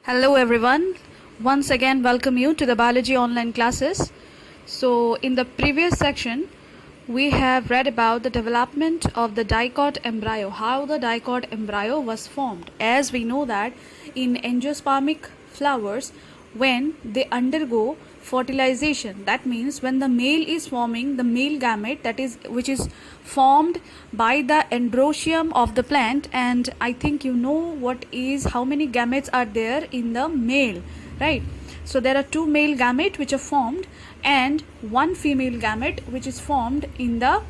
Hello everyone. Once again welcome you to the biology online classes. So in the previous section we have read about the development of the dicot embryo, how the dicot embryo was formed. As we know that in angiospermic flowers, when they undergo fertilization, that means when the male is forming the male gamete, that is which is formed by the androecium of the plant, and I think you know what is how many gametes are there in the male, right? So there are two male gamete which are formed and one female gamete which is formed in the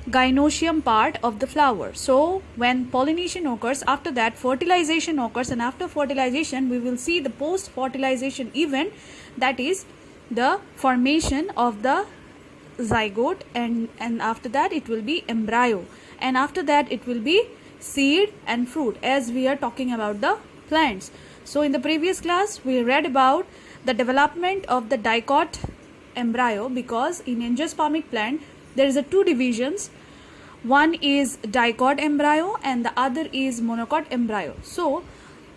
gynoecium part of the flower. So when pollination occurs, after that fertilization occurs, and after fertilization we will see the post fertilization event, that is the formation of the zygote, and after that it will be embryo, and after that it will be seed and fruit, as we are talking about the plants. So in the previous class we read about the development of the dicot embryo, because in angiospermic plant there is a two divisions. One is dicot embryo and the other is monocot embryo. So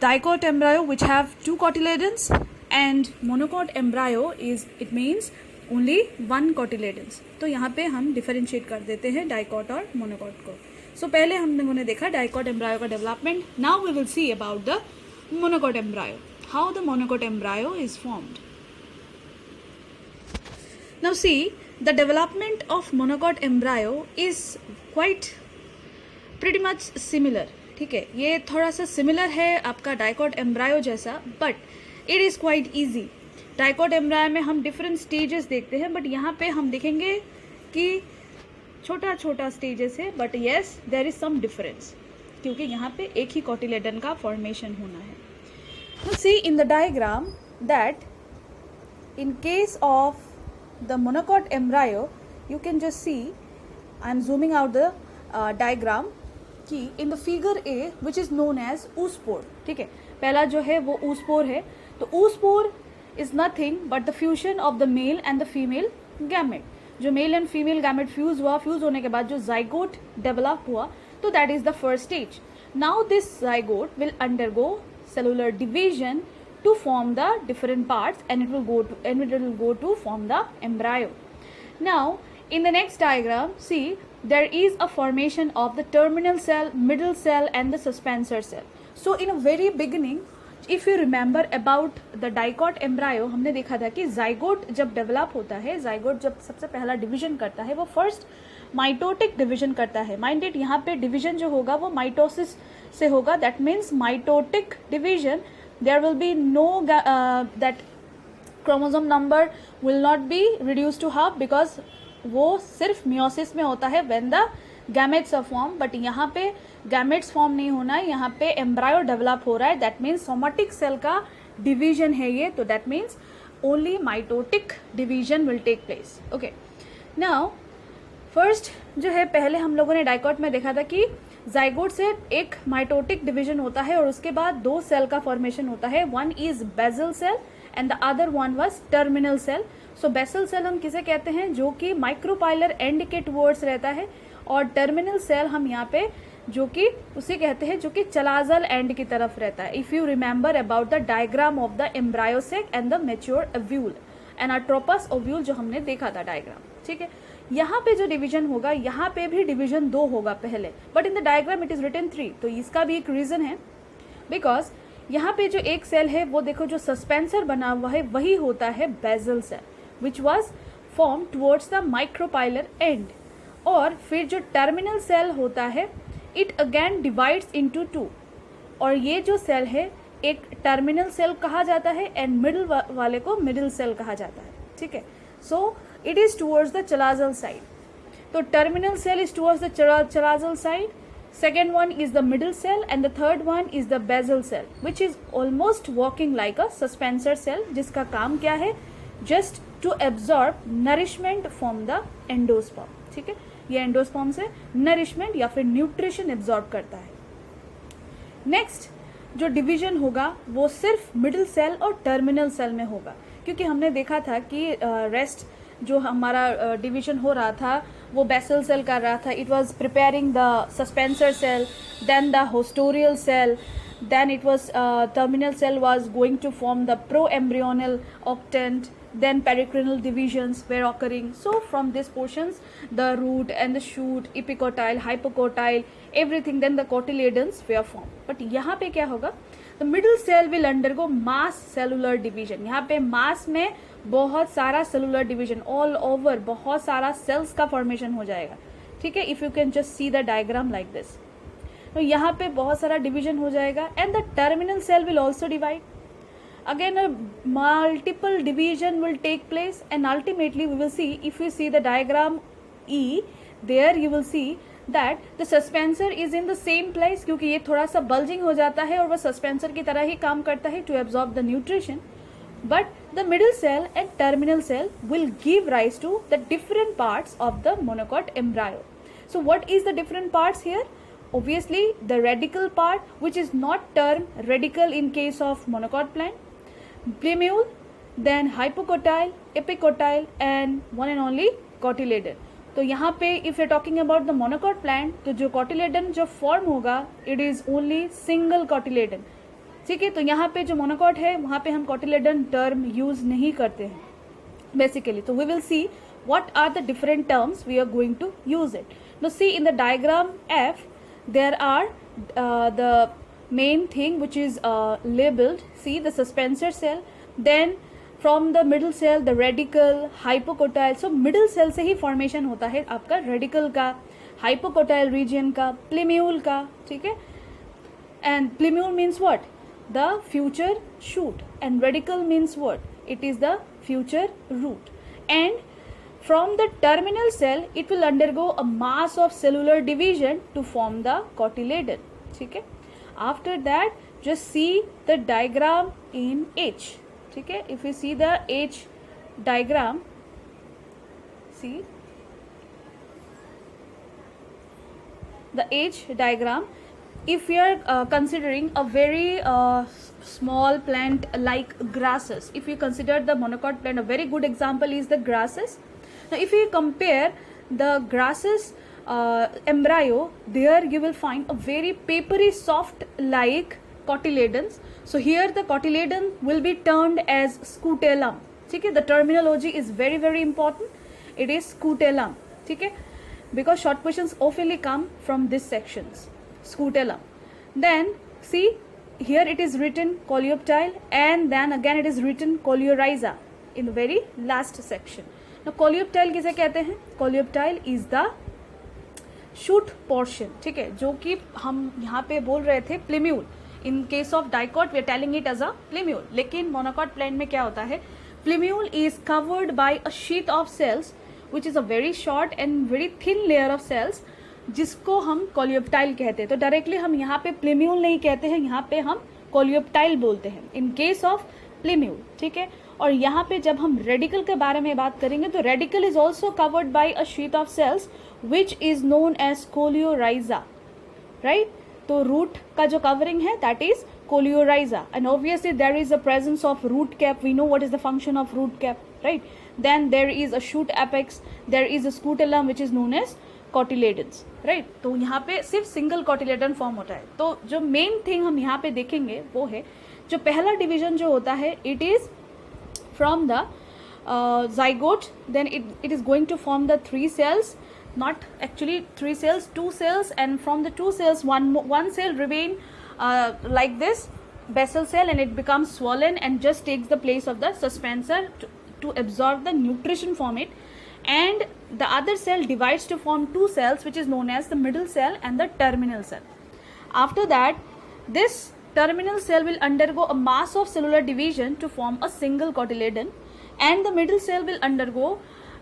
dicot embryo which have two cotyledons, and monocot embryo is it means only one cotyledons. तो यहाँ पे हम differentiate कर देते हैं dicot और monocot को. सो पहले हम लोगों ने देखा डाइकॉट एम्ब्रायो का development. Now we will see about the monocot embryo, how the monocot embryo is formed. Now see, the development of monocot embryo is quite pretty much similar. ठीक है, ये थोड़ा सा सिमिलर है आपका डाइकॉट एम्ब्रायो जैसा, but it is quite easy. Dicot embryo में हम डिफरेंट स्टेजेस देखते हैं, बट यहाँ पे हम देखेंगे कि छोटा छोटा स्टेजेस है, but yes there is some difference, क्योंकि यहाँ पे एक ही कॉटिलेडन का फॉर्मेशन होना है. Now see in the diagram that in case of the monocot embryo, you can just see, I am zooming out the diagram, कि in the figure A which is known as oospore. ठीक है, पहला जो है वो oospore है. तो oospore is nothing but the fusion of the male and the female gamete. जो male and female gamete fuse हुआ, फ्यूज होने के बाद जो जाइगोट डेवलप हुआ, तो that is the first stage. Now this zygote will undergo cellular division to form the different parts, and it will go to form the embryo. Now in the next diagram, see, there is a formation of the terminal cell, middle cell and the suspensor cell. So in a very beginning, if you remember about the dicot embryo, हमने देखा था कि zygote जब develop होता है, zygote जब सबसे पहला डिवीजन करता है, वो फर्स्ट माइटोटिक डिवीजन करता है. माइंडेड यहाँ पे डिवीजन जो होगा वो माइटोसिस से होगा. That means mitotic division, there will be no that chromosome number will not be reduce to half, because वो सिर्फ मियोसिस में होता है when the gametes are form. But यहाँ पे गैमेट्स फॉर्म नहीं होना है, यहाँ पे एम्ब्रायो डेवलप हो रहा है. दैट मीन्स सोमेटिक सेल का डिवीजन है ये, तो that means only mitotic division will take place. Okay, now first जो है, पहले हम लोगों ने डाइकॉट में देखा था कि जाइगोट से एक माइटोटिक डिवीजन होता है और उसके बाद दो सेल का फॉर्मेशन होता है. One is basal cell and the other one was terminal cell. So basal cell हम किसे कहते हैं, जो कि माइक्रोपाइलर एंड के टुवर्ड्स रहता है, और टर्मिनल सेल हम यहाँ पे जो कि उसे कहते हैं जो कि चलाजल एंड की तरफ रहता है. If you remember about the diagram of the embryo sac and the mature ovule, anatropous ovule जो हमने देखा था डायग्राम. ठीक है, यहाँ पे जो डिवीजन होगा, यहाँ पे भी डिवीजन 2 होगा पहले, but in the diagram it is written 3. तो इसका भी एक रीजन है, बिकॉज यहाँ पे जो एक सेल है वो देखो जो सस्पेंसर बना हुआ है वही होता है basal cell, which was form towards the micropylar end. और फिर जो टर्मिनल सेल होता है, इट अगेन डिवाइड्स इनटू 2, और ये जो सेल है एक टर्मिनल सेल कहा जाता है एंड मिडिल वाले को मिडिल सेल कहा जाता है. ठीक है, सो it is towards the chalazal side. So terminal cell is towards the chalazal side, second one is the middle cell, and the third one is the basal cell, which is almost working like a suspensor cell, जिसका काम क्या है, just to absorb nourishment from the endosperm. ठीक है, ये endosperm से nourishment या फिर न्यूट्रिशन एब्जॉर्ब करता है. नेक्स्ट जो डिवीजन होगा वो सिर्फ मिडिल सेल और टर्मिनल सेल में होगा, क्योंकि हमने देखा था कि रेस्ट जो हमारा डिवीजन हो रहा था वो बेसल सेल कर रहा था. It was preparing the suspensor cell, then the haustorial cell, then it was terminal cell was going to form the proembryonal octant, then pericranial divisions were occurring. So from these portions, the root and the shoot, epicotyle, hypocotyle, everything, then the cotyledons were formed. But यहाँ पे क्या होगा? The middle cell will undergo mass cellular division. यहाँ पे mass में बहुत सारा cellular division all over, बहुत सारा cells का formation हो जाएगा. ठीक है? If you can just see the diagram like this. तो यहाँ पे बहुत सारा division हो जाएगा and the terminal cell will also divide. Again a multiple division will take place and ultimately we will see, if you see the diagram E, there you will see that the suspensor is in the same place, क्योंकि ये थोड़ा सा bulging हो जाता है और वह suspensor की तरह ही काम करता है to absorb the nutrition. But the middle cell and terminal cell will give rise to the different parts of the monocot embryo. So what is the different parts here? Obviously the radical part, which is not termed radical in case of monocot plant, plumule, then hypocotyle, epicotyle and one and only cotyledon. तो यहाँ पे if you're talking about the monocot plant, तो जो cotyledon जो form होगा, it is only single cotyledon. ठीक है, तो यहाँ पे जो monocot है वहाँ पे हम cotyledon term use नहीं करते हैं basically. तो we will see what are the different terms we are going to use it. Now see in the diagram F, there are the main thing which is labeled. See the suspensor cell, then from the middle cell the radical, hypocotyle. So middle cell से ही formation होता है आपका radical का, hypocotyle region का, plumule का. ठीक है, and plumule means what? The future shoot, and radical means what? It is the future root. And from the terminal cell it will undergo a mass of cellular division to form the cotyledon. ठीक है, after that just see the diagram in H. ठीक है, if you see the H diagram, see the H diagram, if we are considering a very small plant like grasses, if you consider the monocot plant, a very good example is the grasses. Now if you compare the grasses embryo, there you will find a very papery soft like cotyledons. So here the cotyledon will be termed as scutellum. ठीक है, the terminology is very very important. It is scutellum. ठीक है, because short questions oftenly come from these sections. Scutellum. Then see here it is written coleoptile, and then again it is written coleorhiza in the very last section. Now coleoptile किसे कहते हैं? Coleoptile is the shoot portion. ठीक है, जो कि हम यहाँ पे बोल रहे थे plumule. In case of dicot we are telling it as a plumule. लेकिन monocot plant में क्या होता है? Plumule is covered by a sheath of cells which is a very short and very thin layer of cells, जिसको हम coleoptile कहते हैं. तो डायरेक्टली हम यहाँ पे plumule नहीं कहते हैं, यहाँ पे हम coleoptile बोलते हैं in case of plumule. ठीक है, और यहाँ पे जब हम radical के बारे में बात करेंगे तो radical is also covered by a sheath of cells which is known as coleorhiza, right? तो root का जो covering है that is coleorhiza, and obviously there is a presence of root cap. We know what is the function of root cap, right? Then there is a shoot apex, there is a scutellum which is known as cotyledons, right? तो यहाँ पे सिर्फ single cotyledon form होता है. तो जो main thing हम यहाँ पे देखेंगे वो है जो पहला डिवीजन जो होता है, it is from the zygote, then it is going to form the 3 cells, not actually 3 cells, 2 cells, and from the 2 cells one cell remain like this basal cell, and it becomes swollen and just takes the place of the suspensor to absorb the nutrition from it, and the other cell divides to form 2 cells which is known as the middle cell and the terminal cell. After that, this terminal cell will undergo a mass of cellular division to form a single cotyledon, and the middle cell will undergo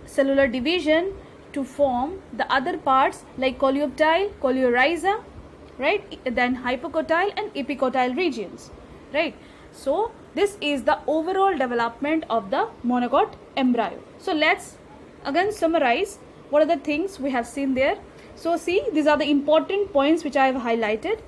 cellular division to form the other parts like coleoptile, coleorhiza, right? Then hypocotyle and epicotyle regions, right? So this is the overall development of the monocot embryo. So let's again summarize what are the things we have seen there. So see, these are the important points which I have highlighted.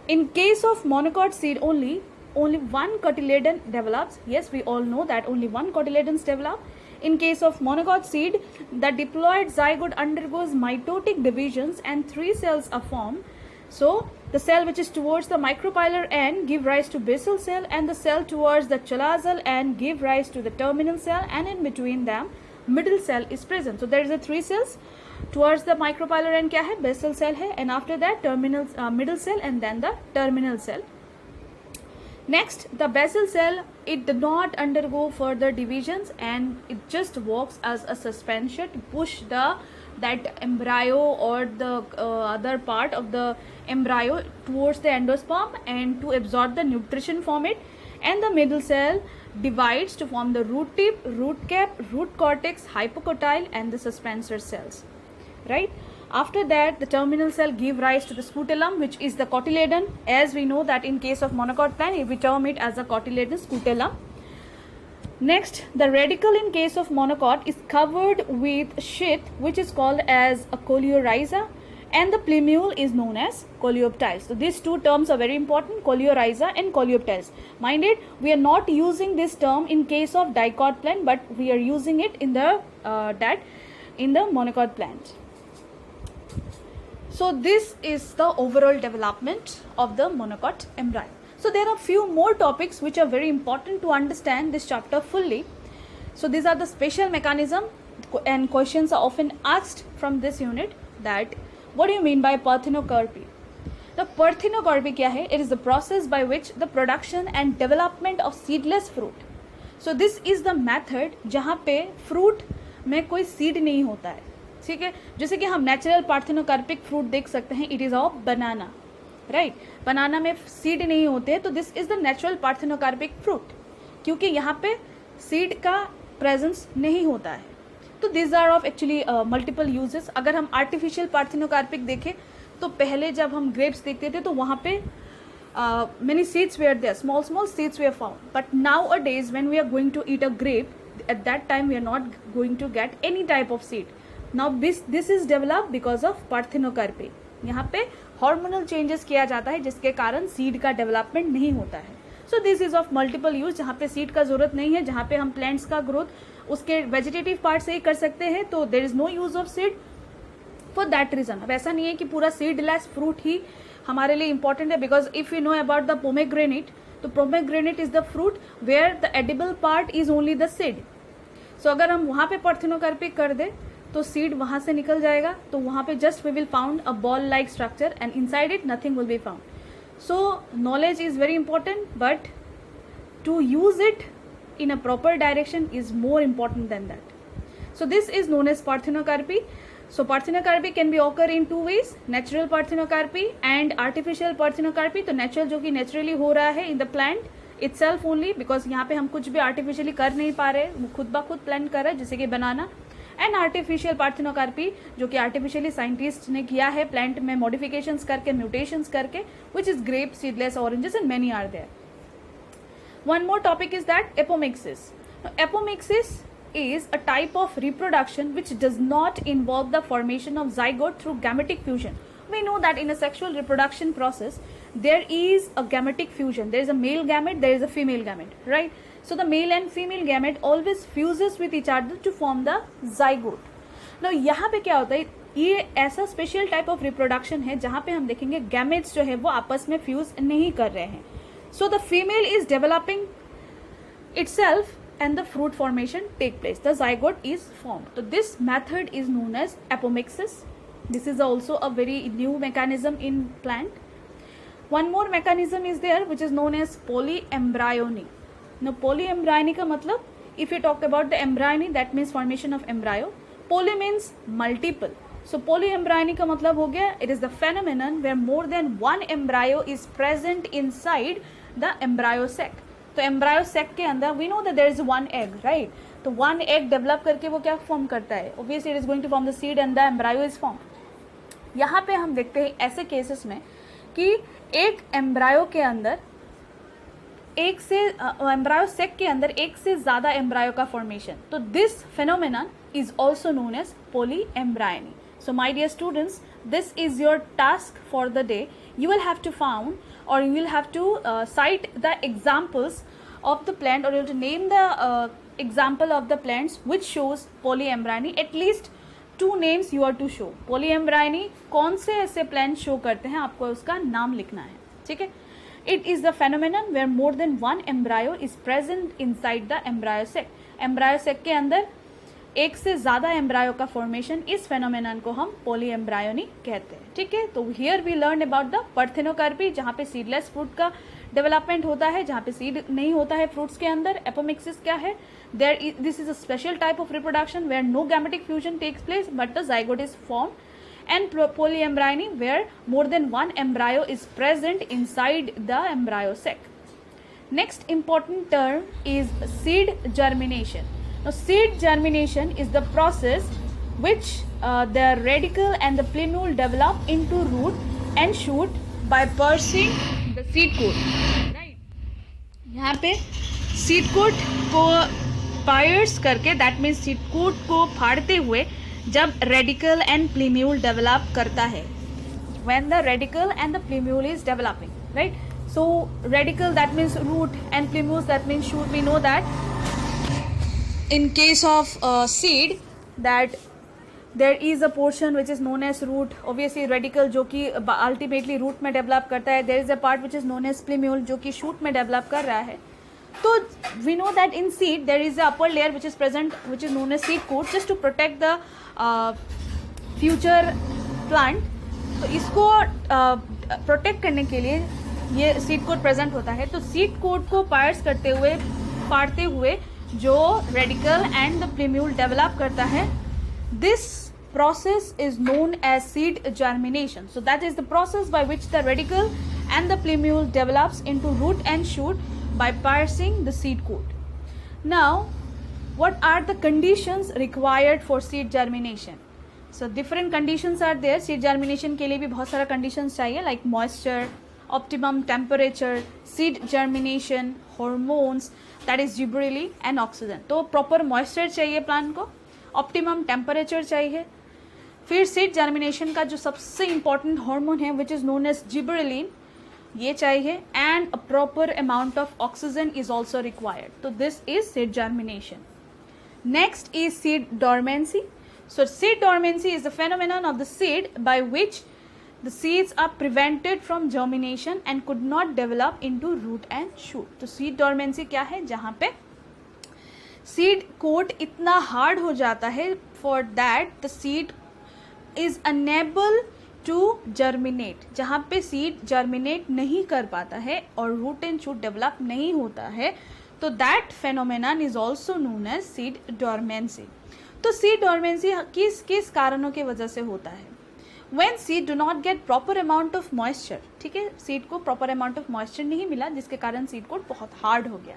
In case of monocot seed only one cotyledon develops. Yes, we all know that only one cotyledons develop. In case of monocot seed, the diploid zygote undergoes mitotic divisions and 3 cells are formed. So the The cell which is towards the micropylar end give rise to basal cell, and the cell towards the chalazal end give rise to the terminal cell, and in between them middle cell is present. So there is a 3 cells. Towards the micropylar end क्या है? Basal cell है, and after that terminal middle cell, and then the terminal cell. Next, the basal cell, it did not undergo further divisions, and it just works as a suspension to push that embryo or the other part of the embryo towards the endosperm and to absorb the nutrition from it. And the middle cell divides to form the root tip, root cap, root cortex, hypocotyle, and the suspensor cells, right? After that, the terminal cell give rise to the scutellum, which is the cotyledon. As we know that in case of monocot plant, we term it as a cotyledon scutellum. Next, the radicle in case of monocot is covered with sheath, which is called as a coleorhiza, and the plumule is known as coleoptiles. So these two terms are very important, coleorhiza and coleoptiles. Mind it, we are not using this term in case of dicot plant, but we are using it in the monocot plant. So this is the overall development of the monocot embryo. So there are few more topics which are very important to understand this chapter fully. So these are the special mechanism, and questions are often asked from this unit that what do you mean by parthenocarpy? The parthenocarpy क्या है? It is the process by which the production and development of seedless fruit. So this is the method जहाँ पे fruit में कोई seed नहीं होता है, ठीक है? जैसे कि हम नेचुरल पार्थेनोकार्पिक फ्रूट देख सकते हैं, it is of banana, right? Banana में सीड नहीं होते हैं, तो this is the natural parthenocarpic fruit, क्योंकि यहाँ पे सीड का प्रेजेंस नहीं होता है. तो this are of actually multiple uses. अगर हम आर्टिफिशियल पार्थेनोकार्पिक देखें तो पहले जब हम ग्रेप्स देखते थे तो वहाँ पे many seeds were there, small seeds were found, but nowadays when we are going to eat a grape, at that time we are not going to get any type of seed. Now this is developed because of parthenocarpy. यहाँ पे hormonal changes किया जाता है जिसके कारण seed का development नहीं होता है. So this is of multiple use, जहाँ पे सीड का जरूरत नहीं है, जहाँ पे हम प्लांट्स का ग्रोथ उसके वेजिटेटिव पार्ट से ही कर सकते हैं, तो there is no use of seed for that reason. अब ऐसा नहीं है कि पूरा सीडलेस फ्रूट ही हमारे लिए इंपॉर्टेंट है, because if you know about the pomegranate, तो pomegranate is the fruit where the edible part is only the seed. So अगर हम वहाँ पे पार्थेनोकार्पी कर दे तो सीड वहाँ से निकल जाएगा, तो वहाँ पे just we will found a ball like structure and inside it nothing will be found. So knowledge is very important, but to use it in a proper direction is more important than that. So this is known as parthenocarpy. So parthenocarpy can be occur in two ways, natural parthenocarpy and artificial parthenocarpy. तो natural जो कि naturally हो रहा है in the plant itself only, because यहाँ पे हम कुछ भी artificially कर नहीं पा रहे, वो खुद ब खुद plant कर रहा है, जैसे कि बनाना. एंड आर्टिफिशियल पार्थेनोकार्पी जो कि आर्टिफिशियली साइंटिस्ट ने किया है प्लांट में मॉडिफिकेशंस करके, म्यूटेशंस करके, which is grape, seedless oranges and many are there. One more topic is that apomixis. Now, apomixis is a type of reproduction which does not involve the formation of zygote through gametic fusion. We know that in a sexual reproduction process, there is a gametic fusion. There is a male gamete, there is a female gamete, right? So the male and female gamete always fuses with each other to form the zygote. Now, यहाँ पे क्या होता है? ये ऐसा special type of reproduction है जहाँ पे हम देखेंगे गैमेट्स जो है वो आपस में फ्यूज नहीं कर रहे हैं. So the female is developing itself and the fruit formation take place. The zygote is formed. So this method is known as apomixis. This is also a very new mechanism in plant. One more mechanism is there which is known as polyembryony. Now polyembryony का मतलब, if you talk about the embryony, that means formation of embryo. Poly means multiple. So polyembryony का मतलब हो गया, it is the phenomenon where more than one embryo is present inside the embryo sac. तो embryo sac के अंदर we know that there is one egg, right? तो one egg develop करके वो क्या form करता है? Obviously it is going to form the seed and the embryo is formed. यहाँ पे हम देखते हैं ऐसे केसेस में कि एक embryo के अंदर एक से एम्ब्रायो सेक के अंदर एक से ज़्यादा एम्ब्रायो का फॉर्मेशन, तो this phenomenon is also known as polyembryony. So my dear students, this is your task for the day. You will have to found, or you will have to cite the examples of the plant, or you have to name the example of the plants which shows polyembryony. At least 2 names you are to show. Polyembryony कौन से ऐसे plant show करते हैं, आपको उसका नाम लिखना है, ठीक है. It is the phenomenon where more than one embryo is present inside the embryo sac. embryo sac के अंदर एक से ज़्यादा एम्ब्रायो का फॉर्मेशन, इस फेनोमेनन को हम पोलीएम्ब्रायोनी कहते हैं, ठीक है. तो here we learn about the parthenocarpy, जहाँ पे सीडलेस फ्रूट का डेवलपमेंट होता है, जहाँ पे सीड नहीं होता है फ्रूट्स के अंदर. एपोमिक्सिस क्या है? This is a special type of reproduction where no gametic fusion takes place but the zygote is formed. And polyembryony where more than one embryo is present inside the embryo sac. Next important term is seed germination. Now seed germination is the process which the radicle and the plumule develop into root and shoot by piercing the seed coat. Right? यहाँ पे seed coat को pierce करके, that means seed coat को फाड़ते हुए जब radical and प्लीम्यूल develop करता है, when the radical and the plumule is developing, right? So radical, that means root, and plumule, that means shoot. We know that in case of seed that there is a portion which is known as root. Obviously radical जो कि ultimately root में develop करता है, there is a part which is known as plumule जो कि shoot में develop कर रहा है. तो we know that in seed there is a upper layer which is present, which is known as seed coat, just to protect the future plant. तो इसको protect करने के लिए ये सीड कोट प्रेजेंट होता है. तो सीड कोट को पायर्स करते हुए, फाड़ते हुए जो रेडिकल एंड द प्लीम्यूल डेवलप करता है, this process is known as seed germination. So that is the process by which the radicle and the plumule develops into root and shoot by piercing the seed coat. Now, what are the conditions required for seed germination? So different conditions are there. Seed germination के लिए भी बहुत सारा conditions चाहिए, like moisture, optimum temperature, seed germination, hormones, that is gibberellin and oxygen. तो proper moisture चाहिए plant को, optimum temperature चाहिए, फिर सीड जर्मिनेशन का जो सबसे इंपॉर्टेंट हार्मोन है which is known as gibberellin, ये चाहिए, and a proper amount of oxygen is also required. तो this is seed germination. Next is seed dormancy. So seed dormancy is the phenomenon of the seed by which the seeds are prevented from germination and could not develop into root and shoot. तो seed dormancy क्या है? जहाँ पे seed coat इतना hard हो जाता है for that the seed is unable to germinate, जहाँ पे सीड जर्मिनेट नहीं कर पाता है और रूट एंड शूट डेवलप नहीं होता है, तो that phenomenon is also known as seed dormancy. तो सीड डॉर्मेंसी किस किस कारणों की वजह से होता है? When seed do not get proper amount of moisture, ठीक है, सीड को प्रॉपर अमाउंट ऑफ मॉइस्चर नहीं मिला जिसके कारण सीड कोट बहुत हार्ड हो गया.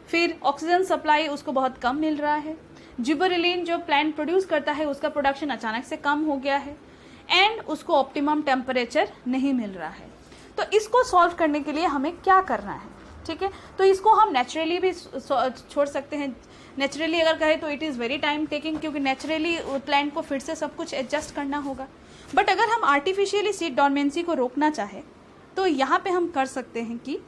फिर ऑक्सीजन सप्लाई उसको बहुत कम मिल रहा है. जिबरेलिन जो प्लांट प्रोड्यूस करता है उसका प्रोडक्शन अचानक से कम हो गया है, एंड उसको ऑप्टिमम टेम्परेचर नहीं मिल रहा है. तो इसको सॉल्व करने के लिए हमें क्या करना है? ठीक है, तो इसको हम नेचुरली भी छोड़ सकते हैं. नेचुरली अगर कहें तो it is very time taking, क्योंकि नेचुरली प्लांट को फिर से सब कुछ एडजस्ट करना होगा. बट अगर हम आर्टिफिशियली सीड डॉर्मेंसी को रोकना चाहे तो यहाँ पे हम कर सकते हैं कि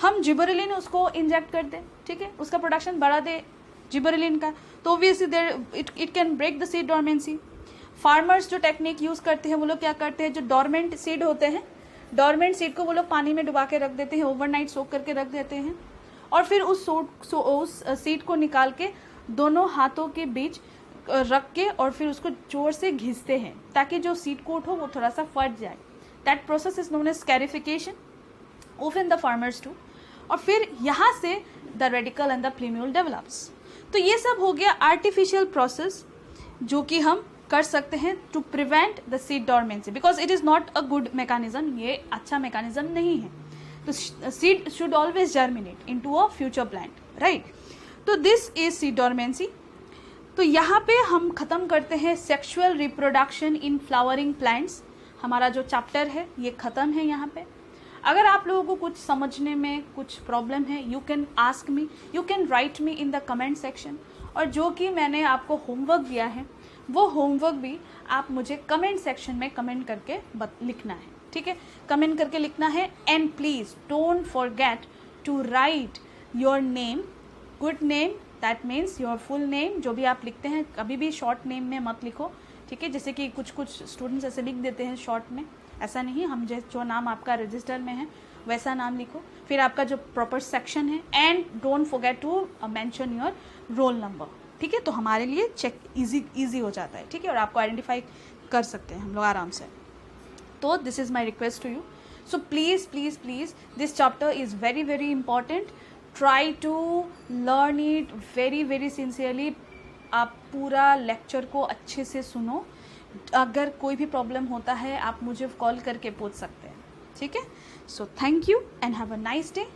हम जिबरेलिन उसको इंजेक्ट कर दें, ठीक है, उसका प्रोडक्शन बढ़ा दे जिबरेलिन का. तो obviously there it can break the seed dormancy. Farmers जो टेक्निक यूज़ करते हैं वो लोग क्या करते हैं, जो डॉर्मेंट सीड होते हैं, डॉर्मेंट सीड को वो लोग पानी में डुबा के रख देते हैं, ओवरनाइट सोक करके रख देते हैं, और फिर उस सीड को निकाल के दोनों हाथों के बीच रख के और फिर उसको जोर से घिसते हैं ताकि जो सीड कोट हो वो थोड़ा सा फट जाए. That process is known as scarification. often the farmers do. और फिर यहाँ से the radicle and the plumule develops. तो ये सब हो गया आर्टिफिशियल प्रोसेस जो कि हम कर सकते हैं to prevent the seed dormancy, because it is not a good mechanism. ये अच्छा मैकेनिज्म नहीं है. तो seed should always germinate in to a future plant, right. तो दिस इज सीड डॉर्मेंसी. तो यहाँ पे हम ख़त्म करते हैं sexual reproduction in flowering plants. हमारा जो चैप्टर है ये ख़त्म है यहाँ पे. अगर आप लोगों को कुछ समझने में कुछ प्रॉब्लम है, you can ask me, you can write me in the comment section. और जो कि मैंने आपको होमवर्क दिया है वो होमवर्क भी आप मुझे कमेंट सेक्शन में कमेंट करके लिखना है, ठीक है, कमेंट करके लिखना है. And please don't forget to write your name, good name that means your full name, जो भी आप लिखते हैं कभी भी शॉर्ट नेम में मत लिखो, ठीक है। जैसे कि कुछ स्टूडेंट्स ऐसे लिख देते हैं शॉर्ट में, ऐसा नहीं, हम जो नाम आपका रजिस्टर में है वैसा नाम लिखो। फिर आपका जो प्रॉपर सेक्शन है, and don't forget to mention your roll number, ठीक है। तो हमारे लिए चेक इजी हो जाता है, ठीक है, और आपको आइडेंटिफाई कर सकते हैं हम लोग आराम से। तो this is my request to you. So please please please, this chapter is very very important, try to learn it very very sincerely. आप पूरा लेक्चर को अच्छे से सुनो, अगर कोई भी प्रॉब्लम होता है आप मुझे कॉल करके पूछ सकते हैं, ठीक है। So thank you and have a nice day.